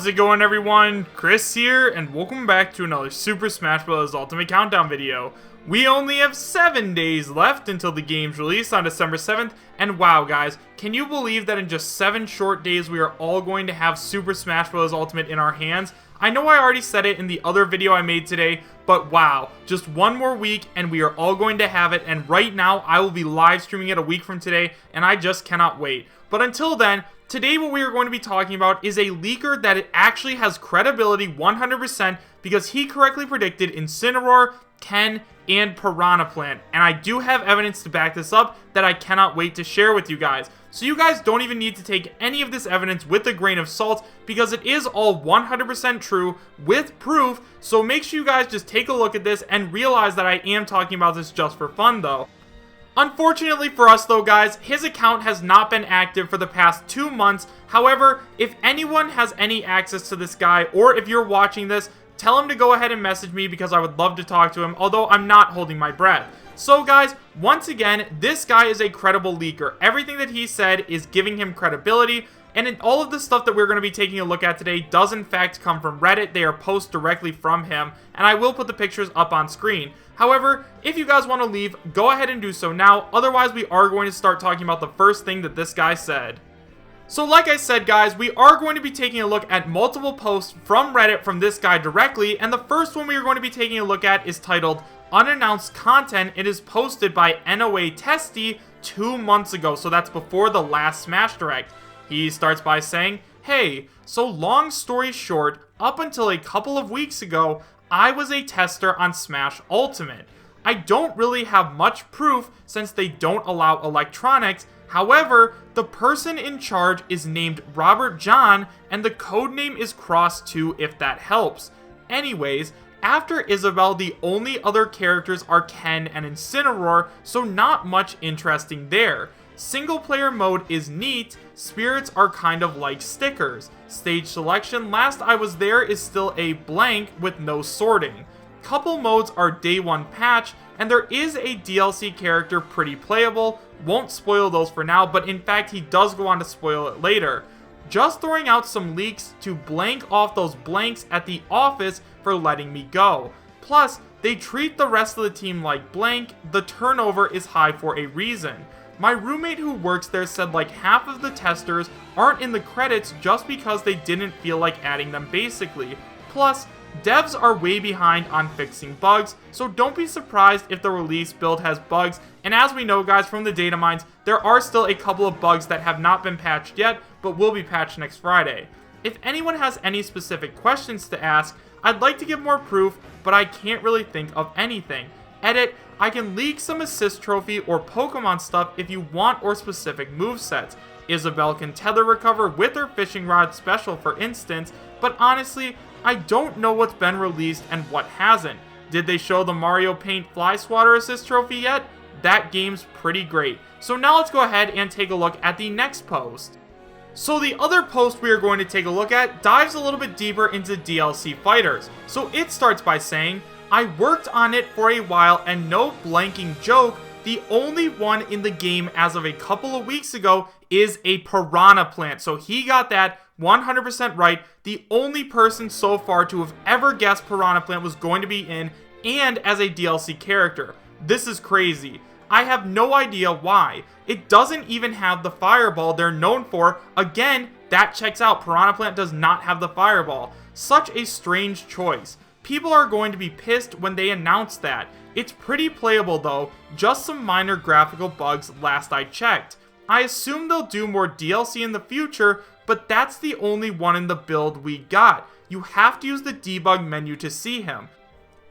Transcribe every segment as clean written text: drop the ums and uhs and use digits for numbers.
How's it going, everyone? Chris here, and welcome back to another Super Smash Bros. Ultimate Countdown video. We only have 7 days left until the game's release on December 7th, and wow guys, can you believe that in just 7 short days we are all going to have Super Smash Bros. Ultimate in our hands? I know I already said it in the other video I made today, but wow, just one more week and we are all going to have it, and right now I will be live streaming it a week from today, and I just cannot wait. But until then, today what we are going to be talking about is a leaker that it actually has credibility 100% because he correctly predicted Incineroar, Ken, and Piranha Plant. And I do have evidence to back this up that I cannot wait to share with you guys. So you guys don't even need to take any of this evidence with a grain of salt because it is all 100% true with proof. So make sure you guys just take a look at this and realize that I am talking about this just for fun though. Unfortunately for us though guys, his account has not been active for the past 2 months. However, if anyone has any access to this guy, or if you're watching this, tell him to go ahead and message me because I would love to talk to him, although I'm not holding my breath. So guys, once again, this guy is a credible leaker. Everything that he said is giving him credibility, and all of the stuff that we're going to be taking a look at today does in fact come from Reddit. They are posts directly from him, and I will put the pictures up on screen. However, if you guys want to leave, go ahead and do so now. Otherwise, we are going to start talking about the first thing that this guy said. So like I said guys, we are going to be taking a look at multiple posts from Reddit from this guy directly, and the first one we are going to be taking a look at is titled Unannounced Content. It is posted by NOA Testy 2 months ago, so that's before the last Smash Direct. He starts by saying, "Hey, so long story short, up until a couple of weeks ago, I was a tester on Smash Ultimate. I don't really have much proof since they don't allow electronics. However, the person in charge is named Robert John, and the codename is Cross2 if that helps. Anyways, after Isabelle, the only other characters are Ken and Incineroar, so not much interesting there. Single player mode is neat, spirits are kind of like stickers. Stage selection, last I was there, is still a blank with no sorting. Couple modes are day 1 patch, and there is a DLC character pretty playable. Won't spoil those for now, but in fact he does go on to spoil it later. Just throwing out some leaks to blank off those blanks at the office for letting me go. Plus, they treat the rest of the team like blank. The turnover is high for a reason. My roommate who works there said like half of the testers aren't in the credits just because they didn't feel like adding them basically. Plus, devs are way behind on fixing bugs, so don't be surprised if the release build has bugs, and as we know guys from the data mines, there are still a couple of bugs that have not been patched yet, but will be patched next Friday. If anyone has any specific questions to ask, I'd like to give more proof, but I can't really think of anything. Edit, I can leak some assist trophy or Pokemon stuff if you want, or specific movesets. Isabelle can tether recover with her fishing rod special for instance, but honestly, I don't know what's been released and what hasn't. Did they show the Mario Paint Fly Swatter assist trophy yet? That game's pretty great. So now let's go ahead and take a look at the next post. So the other post we are going to take a look at dives a little bit deeper into DLC fighters. So it starts by saying, I worked on it for a while and no blanking joke, the only one in the game as of a couple of weeks ago is a Piranha Plant. So he got that 100% right. The only person so far to have ever guessed Piranha Plant was going to be in and as a DLC character. This is crazy. I have no idea why. It doesn't even have the fireball they're known for. Again, that checks out. Piranha Plant does not have the fireball. Such a strange choice. People are going to be pissed when they announce that. It's pretty playable though, just some minor graphical bugs last I checked. I assume they'll do more DLC in the future, but that's the only one in the build we got. You have to use the debug menu to see him.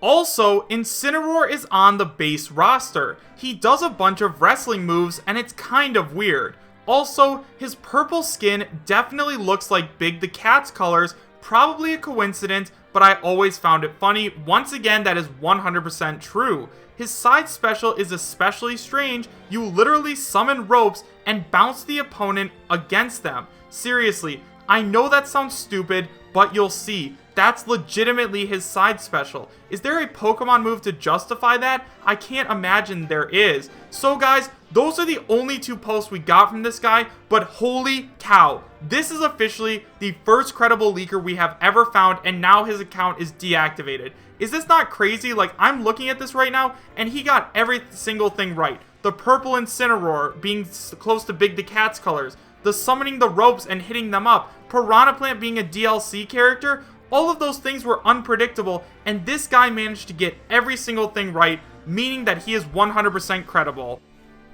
Also, Incineroar is on the base roster. He does a bunch of wrestling moves and it's kind of weird. Also, his purple skin definitely looks like Big the Cat's colors, probably a coincidence, but I always found it funny. Once again, that is 100% true. His side special is especially strange. You literally summon ropes and bounce the opponent against them. Seriously, I know that sounds stupid, but you'll see. that's legitimately his side special. Is there a Pokemon move to justify that? I can't imagine there is. So guys, those are the only 2 posts we got from this guy, but holy cow, this is officially the first credible leaker we have ever found, and now his account is deactivated. Is this not crazy? Like, I'm looking at this right now, and he got every single thing right. The purple Incineroar being close to Big the Cat's colors, the summoning the ropes and hitting them up, Piranha Plant being a DLC character. All of those things were unpredictable, and this guy managed to get every single thing right, meaning that he is 100% credible.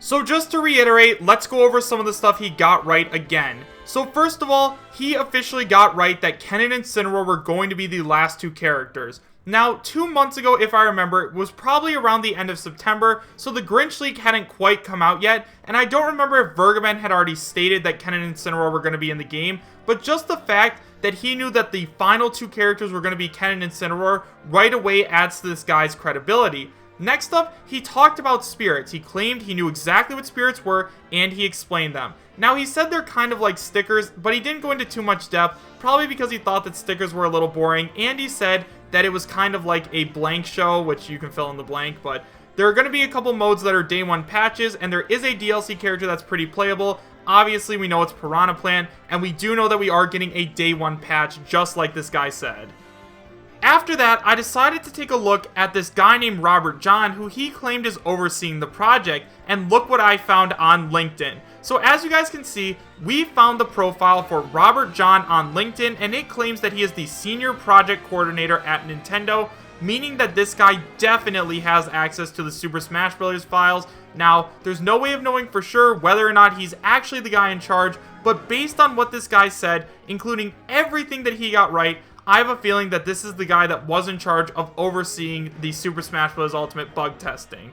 So just to reiterate, let's go over some of the stuff he got right again. So first of all, he officially got right that Ken and Incineroar were going to be the last 2 characters. Now, 2 months ago, if I remember, it was probably around the end of September, so the Grenish leak hadn't quite come out yet, and I don't remember if Vergaben had already stated that Ken and Incineroar were going to be in the game, but just the fact that he knew that the final 2 characters were going to be Ken and Incineroar right away adds to this guy's credibility. Next up, he talked about spirits. He claimed he knew exactly what spirits were, and he explained them. Now, he said they're kind of like stickers, but he didn't go into too much depth, probably because he thought that stickers were a little boring, and he said that it was kind of like a blank show, which you can fill in the blank, but there are going to be a couple modes that are day 1 patches, and there is a DLC character that's pretty playable. Obviously, we know it's Piranha Plant, and we do know that we are getting a day 1 patch, just like this guy said. After that, I decided to take a look at this guy named Robert John, who he claimed is overseeing the project, and look what I found on LinkedIn. So as you guys can see, we found the profile for Robert John on LinkedIn, and it claims that he is the senior project coordinator at Nintendo, meaning that this guy definitely has access to the Super Smash Bros. Files. Now, there's no way of knowing for sure whether or not he's actually the guy in charge, but based on what this guy said, including everything that he got right, I have a feeling that this is the guy that was in charge of overseeing the Super Smash Bros. Ultimate bug testing.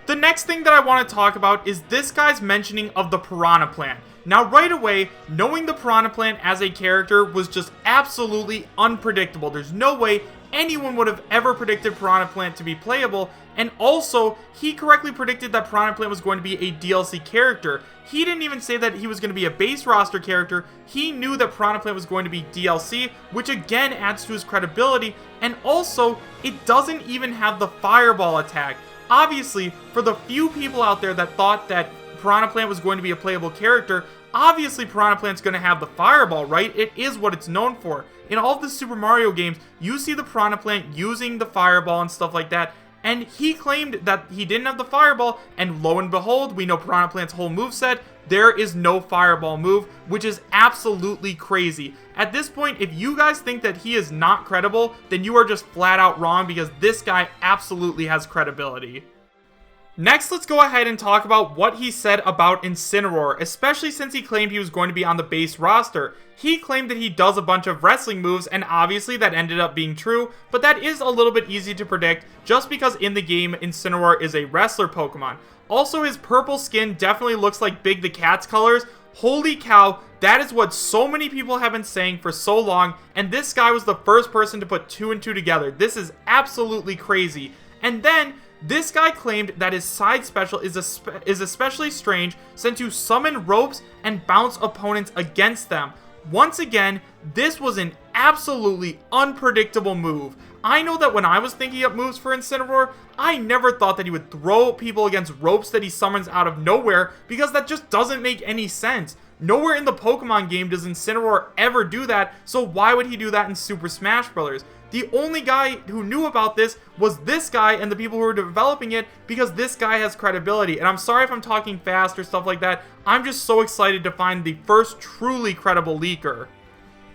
The next thing that I want to talk about is this guy's mentioning of the Piranha Plant. Now, right away, knowing the Piranha Plant as a character was just absolutely unpredictable. There's no way anyone would have ever predicted Piranha Plant to be playable, and also, he correctly predicted that Piranha Plant was going to be a DLC character. He didn't even say that he was going to be a base roster character. He knew that Piranha Plant was going to be DLC, which again adds to his credibility, and also, it doesn't even have the Fireball attack. Obviously, for the few people out there that thought that Piranha Plant was going to be a playable character, obviously Piranha Plant's going to have the Fireball, right? It is what it's known for. In all of the Super Mario games, you see the Piranha Plant using the Fireball and stuff like that, and he claimed that he didn't have the Fireball, and lo and behold, we know Piranha Plant's whole moveset, there is no Fireball move, which is absolutely crazy. At this point, if you guys think that he is not credible, then you are just flat out wrong, because this guy absolutely has credibility. Next, let's go ahead and talk about what he said about Incineroar, especially since he claimed he was going to be on the base roster. He claimed that he does a bunch of wrestling moves, and obviously that ended up being true, but that is a little bit easy to predict just because in the game, Incineroar is a wrestler Pokemon. Also, his purple skin definitely looks like Big the Cat's colors. Holy cow, that is what so many people have been saying for so long, and this guy was the first person to put 2 and 2 together. This is absolutely crazy. And then, this guy claimed that his side special is especially strange since you summon ropes and bounce opponents against them. Once again, this was an absolutely unpredictable move. I know that when I was thinking up moves for Incineroar, I never thought that he would throw people against ropes that he summons out of nowhere, because that just doesn't make any sense. Nowhere in the Pokemon game does Incineroar ever do that, so why would he do that in Super Smash Bros.? The only guy who knew about this was this guy and the people who were developing it, because this guy has credibility. And I'm sorry if I'm talking fast or stuff like that. I'm just so excited to find the first truly credible leaker.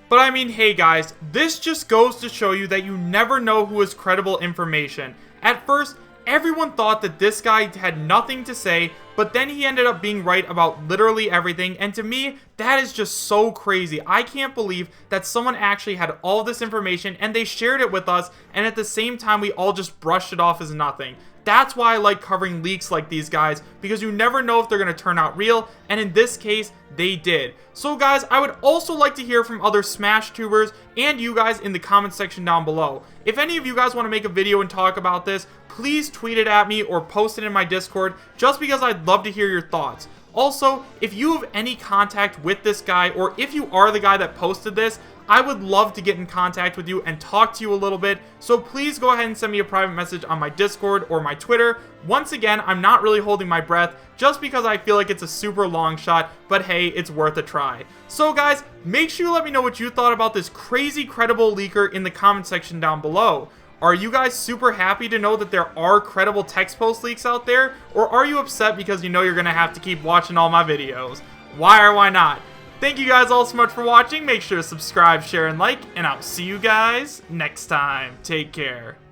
But I mean, hey guys, this just goes to show you that you never know who is credible information. At first, everyone thought that this guy had nothing to say, but then he ended up being right about literally everything, and to me, that is just so crazy. I can't believe that someone actually had all this information and they shared it with us, and at the same time we all just brushed it off as nothing. That's why I like covering leaks like these guys, because you never know if they're going to turn out real, and in this case, they did. So guys, I would also like to hear from other Smash tubers and you guys in the comment section down below. If any of you guys want to make a video and talk about this, please tweet it at me or post it in my Discord, just because I'd love to hear your thoughts. Also, if you have any contact with this guy, or if you are the guy that posted this, I would love to get in contact with you and talk to you a little bit, so please go ahead and send me a private message on my Discord or my Twitter. Once again, I'm not really holding my breath just because I feel like it's a super long shot, but hey, it's worth a try. So guys, make sure you let me know what you thought about this crazy credible leaker in the comment section down below. Are you guys super happy to know that there are credible text post leaks out there? Or are you upset because you know you're going to have to keep watching all my videos? Why or why not? Thank you guys all so much for watching. Make sure to subscribe, share, and like. And I'll see you guys next time. Take care.